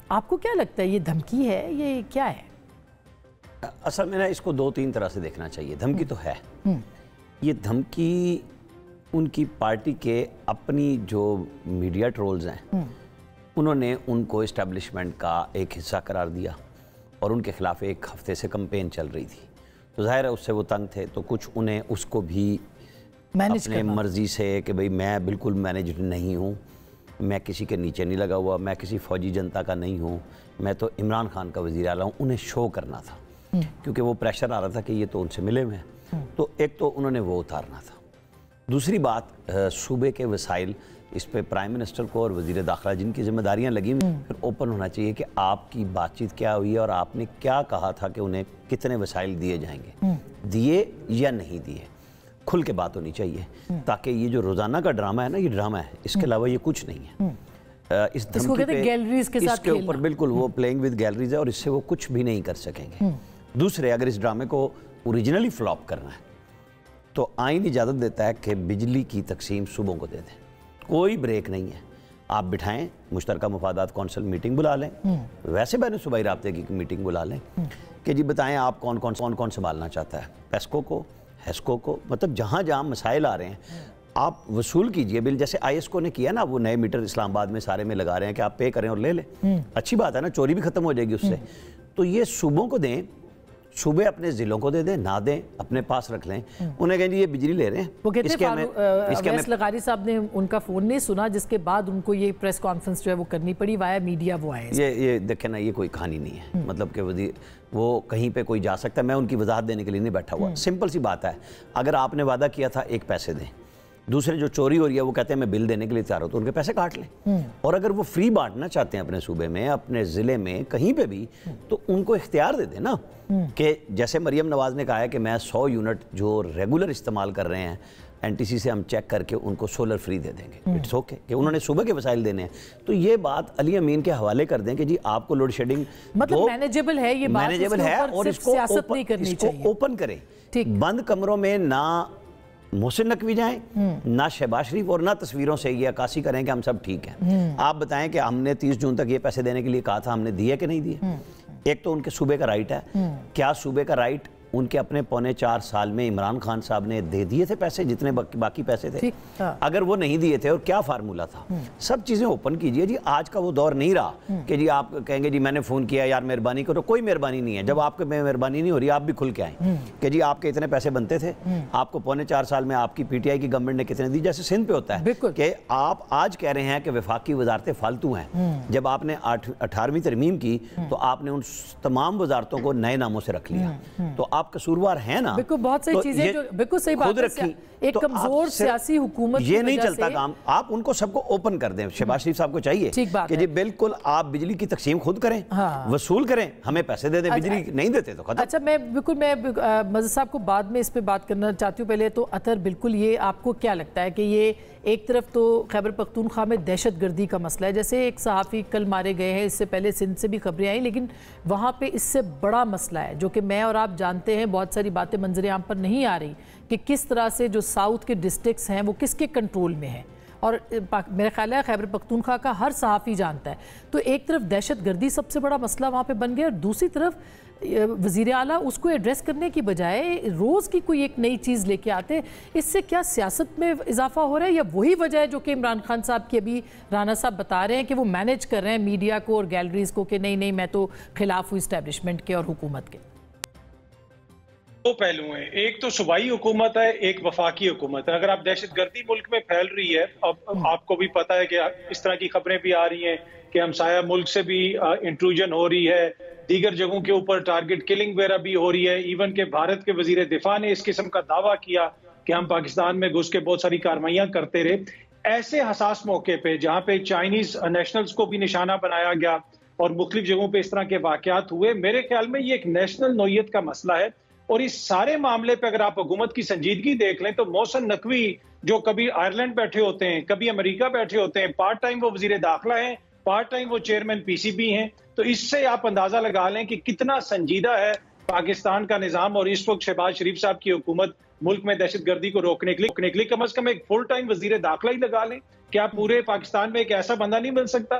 آپ کو کیا لگتا ہے یہ دھمکی ہے یہ کیا ہے؟ اصل میں اس کو دو تین طرح سے دیکھنا چاہیے. دھمکی تو ہے. یہ دھمکی ان کی پارٹی کے اپنی جو میڈیا ٹرولز ہیں انہوں نے ان کو اسٹیبلشمنٹ کا ایک حصہ قرار دیا اور ان کے خلاف ایک ہفتے سے کمپین چل رہی تھی. تو ظاہر ہے اس سے وہ تنگ تھے تو کچھ انہیں اس کو بھی اپنے مرضی سے کہ بھئی میں بالکل مینیجڈ نہیں ہوں, میں کسی کے نیچے نہیں لگا ہوا, میں کسی فوجی جنتا کا نہیں ہوں, میں تو عمران خان کا وزیر اعلیٰ ہوں, انہیں شو کرنا تھا کیونکہ وہ پریشر آ رہا تھا کہ یہ تو ان سے ملے ہوئے ہیں. تو ایک تو انہوں نے وہ اتارنا تھا. دوسری بات صوبے کے وسائل, اس پہ پرائم منسٹر کو اور وزیر داخلہ جن کی ذمہ داریاں لگی پھر اوپن ہونا چاہیے کہ آپ کی بات چیت کیا ہوئی ہے اور آپ نے کیا کہا تھا کہ انہیں کتنے وسائل دیے جائیں گے, دیے یا نہیں دیے, کھل کے بات ہونی چاہیے تاکہ یہ جو روزانہ کا ڈرامہ ہے نا یہ ڈرامہ ہے, اس کے علاوہ یہ کچھ نہیں ہے. اس دھمکی پہ اس کے اوپر بالکل وہ پلینگ ود گیلریز ہے اور اس سے وہ کچھ بھی نہیں کر سکیں گے. دوسرے اگر اس ڈرامے کو اوریجنلی فلاپ کرنا ہے تو آئین اجازت دیتا ہے کہ بجلی کی تقسیم صوبوں کو دے دیں, کوئی بریک نہیں ہے. آپ بٹھائیں مشترکہ مفادات کونسل میٹنگ بلا لیں, ویسے بین صوبائی رابطے کی میٹنگ بلا لیں کہ جی بتائیں آپ کون کون سنبھالنا چاہتا ہے, پیسکو کو, ہیسکو کو, مطلب جہاں جہاں مسائل آ رہے ہیں آپ وصول کیجئے بل. جیسے آئی ایس کو نے کیا نا, وہ نئے میٹر اسلام آباد میں سارے میں لگا رہے ہیں کہ آپ پے کریں اور لے لیں, اچھی بات ہے نا, چوری بھی ختم ہو جائے گی اس سے. تو یہ صوبوں کو دیں, صوبے اپنے ضلعوں کو دے دیں, نہ دیں اپنے پاس رکھ لیں. انہیں کہیں جی یہ بجلی لے رہے ہیں. وہ کہتے ہیں اویس لغاری صاحب نے ان کا فون نہیں سنا جس کے بعد ان کو یہ پریس کانفرنس جو ہے وہ کرنی پڑی وایا میڈیا. وہ آئے یہ دیکھیں نا, یہ کوئی کہانی نہیں ہے, مطلب کہ وہ کہیں پہ کوئی جا سکتا ہے. میں ان کی وضاحت دینے کے لیے نہیں بیٹھا ہوا. سمپل سی بات ہے, اگر آپ نے وعدہ کیا تھا ایک پیسے دیں, دوسرے جو چوری ہو رہی ہے وہ کہتے ہیں میں بل دینے کے لیے تیار ہوں, تو ان کے پیسے کاٹ لیں. اور اگر وہ فری بانٹنا چاہتے ہیں اپنے صوبے میں, اپنے ضلع میں, کہیں پہ بھی, تو ان کو اختیار دے دیں نا کہ جیسے مریم نواز نے کہا ہے کہ میں 100 یونٹ جو ریگولر استعمال کر رہے ہیں این ٹی سی سے ہم چیک کر کے ان کو سولر فری دے دیں گے. اٹس اوکے کہ انہوں نے صوبے کے وسائل دینے ہیں. تو یہ بات علی امین کے حوالے کر دیں کہ جی آپ کو لوڈ شیڈنگ مطلب مینیجیبل ہے, یہ بات مینیجیبل ہے اور اس کو اوپن کریں. بند کمروں میں نہ محسن نقوی جائیں, نہ شہباز شریف, اور نہ تصویروں سے یہ عکاسی کریں کہ ہم سب ٹھیک ہیں. آپ بتائیں کہ ہم نے 30 جون تک یہ پیسے دینے کے لیے کہا تھا, ہم نے دیے کہ نہیں دیے. ایک تو ان کے صوبے کا رائٹ ہے, کیا صوبے کا رائٹ ان کے اپنے 3.25 سال میں عمران خان صاحب نے دے دیے تھے پیسے جتنے باقی پیسے تھے؟ اگر وہ نہیں دیے تھے اور کیا فارمولا تھا؟ سب چیزیں اوپن کیجئے. جی آج کا وہ دور نہیں رہا کہ جی آپ کہیں گے جی میں نے فون کیا یار مہربانی کرو. کوئی مہربانی نہیں ہے. جب آپ کے مہربانی نہیں ہو رہی آپ بھی کھل کے آئیں کہ جی آپ کے اتنے پیسے بنتے تھے, آپ کو 4.25 سال میں آپ کی پی ٹی آئی کی گورنمنٹ نے کتنے دی. جیسے سندھ پہ ہوتا ہے کہ آپ آج کہہ رہے ہیں کہ وفاقی وزارتیں فالتو ہیں. جب آپ نے 18ویں ترمیم کی تو آپ نے ان تمام وزارتوں کو نئے ناموں سے رکھ لیا. تو آپ قصوروار ہیں نا. بالکل بہت ساری چیزیں جو بالکل صحیح بات ہے. ایک کمزور سیاسی حکومت یہ نہیں چلتا کام. آپ ان کو سب کو اوپن کر دیں. شہباز شریف صاحب کو چاہیے کہ جی بالکل آپ بجلی کی تقسیم خود کریں, وصول کریں, ہمیں پیسے دے دیں. بجلی نہیں دیتے تو ختم. اچھا میں مزید صاحب کو بعد میں اس پہ بات کرنا چاہتی ہوں. پہلے تو اطہر بالکل یہ آپ کو کیا لگتا ہے کہ یہ ایک طرف تو خیبر پختونخوا میں دہشت گردی کا مسئلہ ہے, جیسے ایک صحافی کل مارے گئے ہیں, اس سے پہلے سندھ سے بھی خبریں آئیں, لیکن وہاں پہ اس سے بڑا مسئلہ ہے جو کہ میں اور آپ جانتے ہیں, بہت ساری باتیں منظر عام پر نہیں آ رہی کہ کس طرح سے جو ساؤتھ کے ڈسٹرکٹس ہیں وہ کس کے کنٹرول میں ہیں, اور میرا خیال ہے خیبر پختونخوا کا ہر صحافی جانتا ہے. تو ایک طرف دہشت گردی سب سے بڑا مسئلہ وہاں پہ بن گیا, اور دوسری طرف وزیر اعلیٰ اس کو ایڈریس کرنے کی بجائے روز کی کوئی ایک نئی چیز لے کے آتے. اس سے کیا سیاست میں اضافہ ہو رہا ہے, یا وہی وجہ ہے جو کہ عمران خان صاحب کی ابھی رانا صاحب بتا رہے ہیں کہ وہ مینیج کر رہے ہیں میڈیا کو اور گیلریز کو کہ نہیں میں تو خلاف ہوں اسٹیبلشمنٹ کے اور حکومت کے؟ دو پہلو ہیں, ایک تو صوبائی حکومت ہے, ایک وفاقی حکومت ہے. اگر آپ دہشت گردی ملک میں پھیل رہی ہے, اب آپ کو بھی پتہ ہے کہ اس طرح کی خبریں بھی آ رہی ہیں کہ ہمسایہ ملک سے بھی انٹروژن ہو رہی ہے, دیگر جگہوں کے اوپر ٹارگٹ کلنگ وغیرہ بھی ہو رہی ہے. ایون کہ بھارت کے وزیر دفاع نے اس قسم کا دعویٰ کیا کہ ہم پاکستان میں گھس کے بہت ساری کارروائیاں کرتے رہے. ایسے حساس موقع پہ جہاں پہ چائنیز نیشنلز کو بھی نشانہ بنایا گیا اور مختلف جگہوں پہ اس طرح کے واقعات ہوئے, میرے خیال میں یہ ایک نیشنل نوعیت کا مسئلہ ہے. اور اس سارے معاملے پہ اگر آپ حکومت کی سنجیدگی دیکھ لیں تو محسن نقوی جو کبھی آئرلینڈ بیٹھے ہوتے ہیں, کبھی امریکہ بیٹھے ہوتے ہیں, پارٹ ٹائم وہ وزیر داخلہ ہیں, پارٹ ٹائم وہ چیئرمین پی سی بی ہیں, تو اس سے آپ اندازہ لگا لیں کہ کتنا سنجیدہ ہے پاکستان کا نظام. اور اس وقت شہباز شریف صاحب کی حکومت ملک میں دہشت گردی کو روکنے کے لیے کم از کم ایک فل ٹائم وزیر داخلہ ہی لگا لیں. کیا پورے پاکستان میں ایک ایسا بندہ نہیں بن سکتا